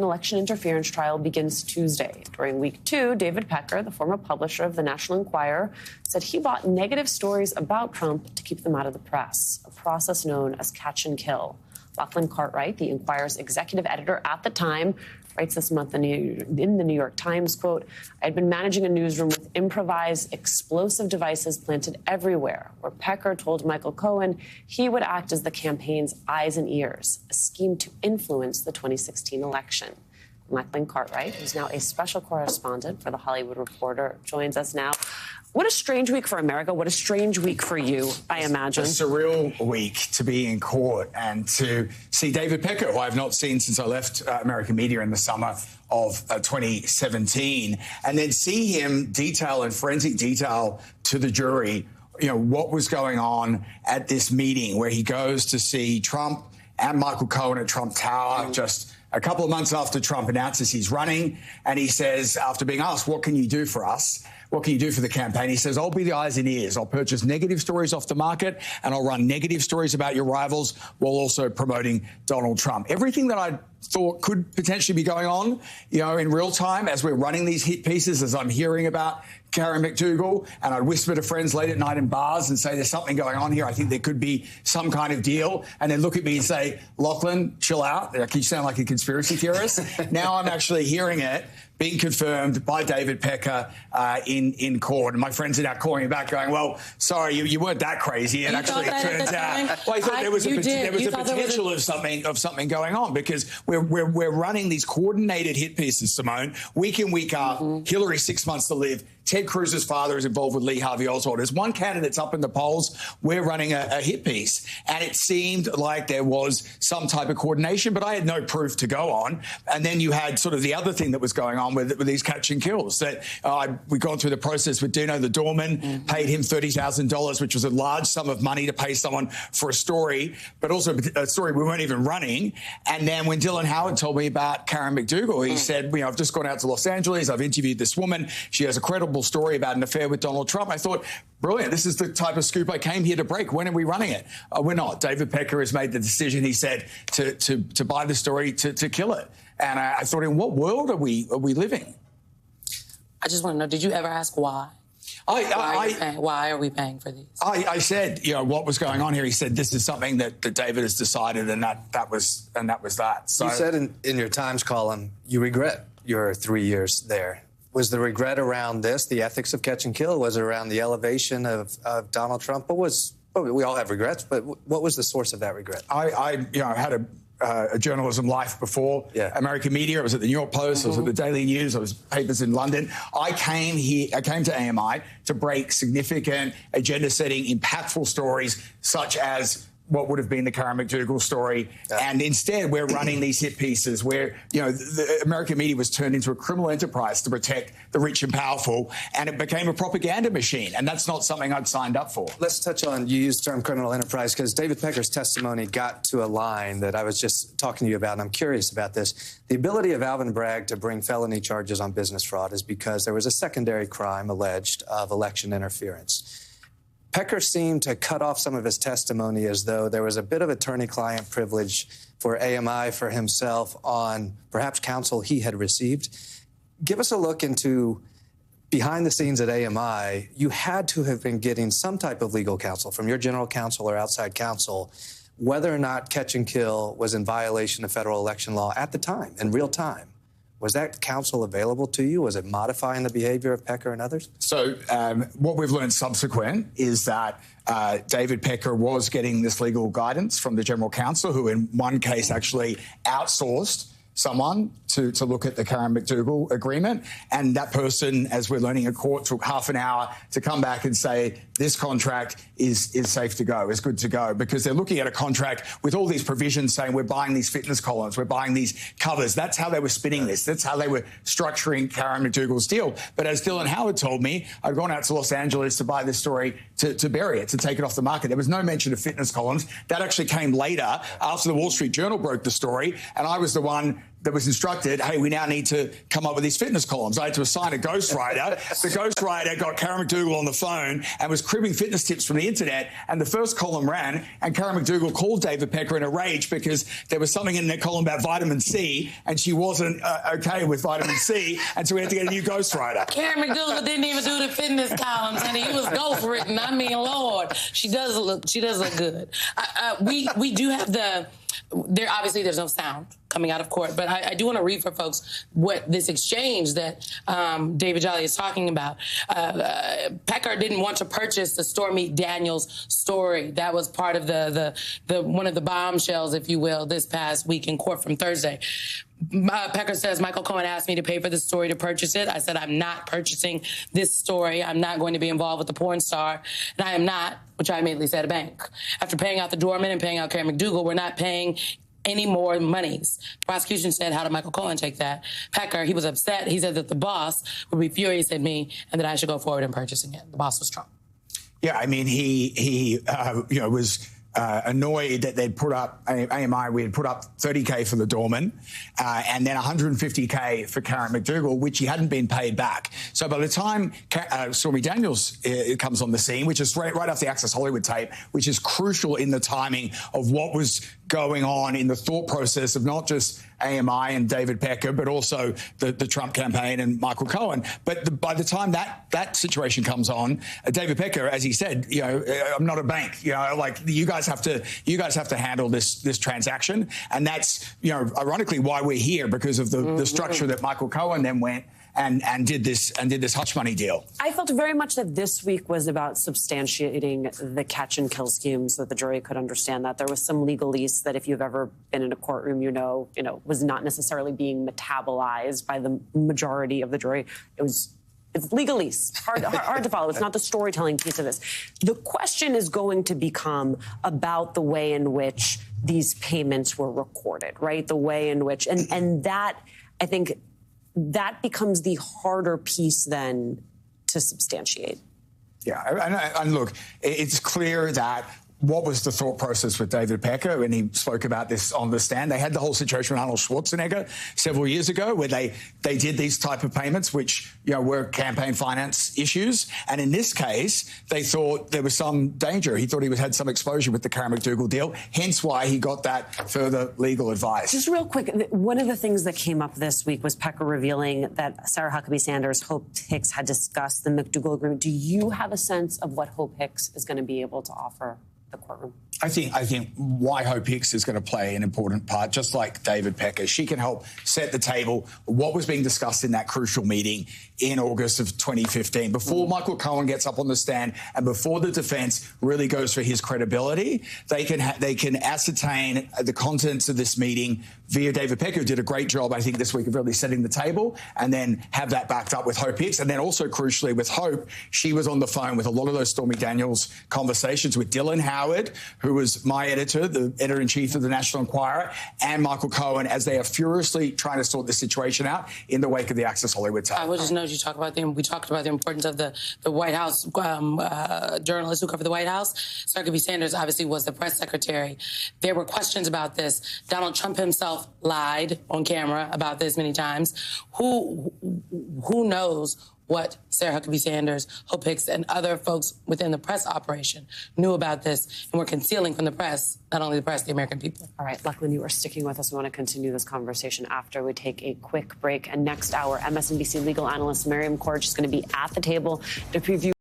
election interference trial begins Tuesday. During week 2, David Pecker, the former publisher of the National Enquirer, said he bought negative stories about Trump to keep them out of the press, a process known as catch and kill. Lachlan Cartwright, the Enquirer's executive editor at the time, writes this month in the New York Times, quote, "I had been managing a newsroom with improvised explosive devices planted everywhere, where Pecker told Michael Cohen he would act as the campaign's eyes and ears, a scheme to influence the 2016 election." Lachlan Cartwright, who's now a special correspondent for The Hollywood Reporter, joins us now. What a strange week for America. What a strange week for you, I imagine. A surreal week to be in court and to see David Pecker, who I've not seen since I left American media in the summer of 2017, and then see him detail in forensic detail to the jury, what was going on at this meeting where he goes to see Trump and Michael Cohen at Trump Tower just a couple of months after Trump announces he's running. And he says, after being asked, what can you do for us? What can you do for the campaign? He says, I'll be the eyes and ears. I'll purchase negative stories off the market and I'll run negative stories about your rivals while also promoting Donald Trump. Everything that I thought could potentially be going on, in real time as we're running these hit pieces, as I'm hearing about Karen McDougal, and I'd whisper to friends late at night in bars and say, there's something going on here. I think there could be some kind of deal. And then look at me and say, Lachlan, chill out. Like, you sound like a conspiracy theorist. Now I'm actually hearing it being confirmed by David Pecker in court. And my friends are now calling me back going, well, sorry, you weren't that crazy. And actually it turns out, well, I thought there was a potential of something going on, because we're running these coordinated hit pieces, Simone, week in, week out. Hillary, 6 months to live. Ted Cruz's father is involved with Lee Harvey Oswald. As one candidate's up in the polls, we're running a hit piece. And it seemed like there was some type of coordination, but I had no proof to go on. And then you had sort of the other thing that was going on with these catch and kills. That we'd gone through the process with Dino the doorman, paid him $30,000, which was a large sum of money to pay someone for a story, but also a story we weren't even running. And then when Dylan Howard told me about Karen McDougal, he said, I've just gone out to Los Angeles. I've interviewed this woman. She has a credible story about an affair with Donald Trump. I thought, brilliant. This is the type of scoop I came here to break. When are we running it? We're not. David Pecker has made the decision, he said, to buy the story, to kill it. And I thought, in what world are we living? I just want to know, did you ever ask why? Why are we paying for these? I said, what was going on here? He said, this is something that David has decided, and that was that. So, you said in your Times column, you regret your 3 years there. Was the regret around this, the ethics of catch and kill? Was it around the elevation of Donald Trump? We all have regrets, but what was the source of that regret? I had a journalism life before American media. I was at the New York Post, I was at the Daily News, I was papers in London. I came to AMI to break significant, agenda-setting, impactful stories such as what would have been the Karen McDougal story. And instead, we're running these hit pieces where, the American media was turned into a criminal enterprise to protect the rich and powerful, and it became a propaganda machine. And that's not something I'd signed up for. Let's touch on, you used the term criminal enterprise, because David Pecker's testimony got to a line that I was just talking to you about, and I'm curious about this. The ability of Alvin Bragg to bring felony charges on business fraud is because there was a secondary crime alleged of election interference. Pecker seemed to cut off some of his testimony as though there was a bit of attorney-client privilege for AMI, for himself, on perhaps counsel he had received. Give us a look into behind the scenes at AMI. You had to have been getting some type of legal counsel from your general counsel or outside counsel, whether or not catch and kill was in violation of federal election law at the time, in real time. Was that counsel available to you? Was it modifying the behavior of Pecker and others? So what we've learned subsequent is that David Pecker was getting this legal guidance from the general counsel, who in one case actually outsourced someone to look at the Karen McDougal agreement. And that person, as we're learning in court, took half an hour to come back and say, this contract is safe to go, is good to go, because they're looking at a contract with all these provisions saying we're buying these fitness columns, we're buying these covers. That's how they were spinning this. That's how they were structuring Karen McDougal's deal. But as Dylan Howard told me, I'd gone out to Los Angeles to buy this story, to bury it, to take it off the market. There was no mention of fitness columns. That actually came later, after the Wall Street Journal broke the story, and I was the one that was instructed, hey, we now need to come up with these fitness columns. I had to assign a ghostwriter. The ghostwriter got Karen McDougal on the phone and was cribbing fitness tips from the internet. And the first column ran, and Karen McDougal called David Pecker in a rage because there was something in that column about vitamin C, and she wasn't okay with vitamin C, and so we had to get a new ghostwriter. Karen McDougal didn't even do the fitness columns, and he was ghostwritten. I mean, Lord, she does look good. We do have there's no sound coming out of court, but I do want to read for folks what this exchange that David Jolly is talking about. Pecker didn't want to purchase the Stormy Daniels story. That was part of the one of the bombshells, if you will, this past week in court from Thursday. Pecker says, Michael Cohen asked me to pay for the story to purchase it. I said, I'm not purchasing this story. I'm not going to be involved with the porn star. And I am not, which I immediately said, a bank. After paying out the doorman and paying out Karen McDougal, we're not paying any more monies. The prosecution said, how did Michael Cohen take that? Pecker, he was upset. He said that the boss would be furious at me and that I should go forward in purchasing it. The boss was Trump. Yeah, I mean, he was annoyed that they'd put up, AMI, we had put up $30K for the doorman and then $150K for Karen McDougal, which he hadn't been paid back. So by the time Stormy Daniels comes on the scene, which is right off the Access Hollywood tape, which is crucial in the timing of what was going on in the thought process of not just AMI and David Pecker, but also the Trump campaign and Michael Cohen. But by the time that situation comes on, David Pecker, as he said, I'm not a bank. Like you guys have to handle this transaction, and that's ironically why we're here, because of the structure that Michael Cohen then went and did this hush money deal. I felt very much that this week was about substantiating the catch and kill scheme so that the jury could understand that there was some legalese that if you've ever been in a courtroom, was not necessarily being metabolized by the majority of the jury. It's legalese, hard to follow. It's not the storytelling piece of this. The question is going to become about the way in which these payments were recorded, right? The way in which, and that, I think, that becomes the harder piece then to substantiate. Yeah, and look, it's clear that what was the thought process with David Pecker, and he spoke about this on the stand. They had the whole situation with Arnold Schwarzenegger several years ago where they did these type of payments, which were campaign finance issues. And in this case, they thought there was some danger. He thought he had some exposure with the Karen McDougal deal, hence why he got that further legal advice. Just real quick, one of the things that came up this week was Pecker revealing that Sarah Huckabee Sanders, Hope Hicks had discussed the McDougal agreement. Do you have a sense of what Hope Hicks is going to be able to offer the courtroom? I think why Hope Hicks is going to play an important part, just like David Pecker. She can help set the table what was being discussed in that crucial meeting in August of 2015. Before Michael Cohen gets up on the stand and before the defense really goes for his credibility, they can ascertain the contents of this meeting via David Pecker, who did a great job, I think, this week of really setting the table, and then have that backed up with Hope Hicks. And then also, crucially, with Hope, she was on the phone with a lot of those Stormy Daniels conversations with Dylan Howard, who was my editor, the editor-in-chief of the National Enquirer, and Michael Cohen, as they are furiously trying to sort this situation out in the wake of the Access Hollywood tape. I would just note we talked about the importance of the White House journalists who cover the White House. Sarah Huckabee Sanders obviously was the press secretary. There were questions about this. Donald Trump himself lied on camera about this many times. Who knows what Sarah Huckabee Sanders, Hope Hicks, and other folks within the press operation knew about this and were concealing from the press, not only the press, the American people. All right, Lachlan, you are sticking with us. We want to continue this conversation after we take a quick break. And next hour, MSNBC legal analyst Miriam Corge is going to be at the table to preview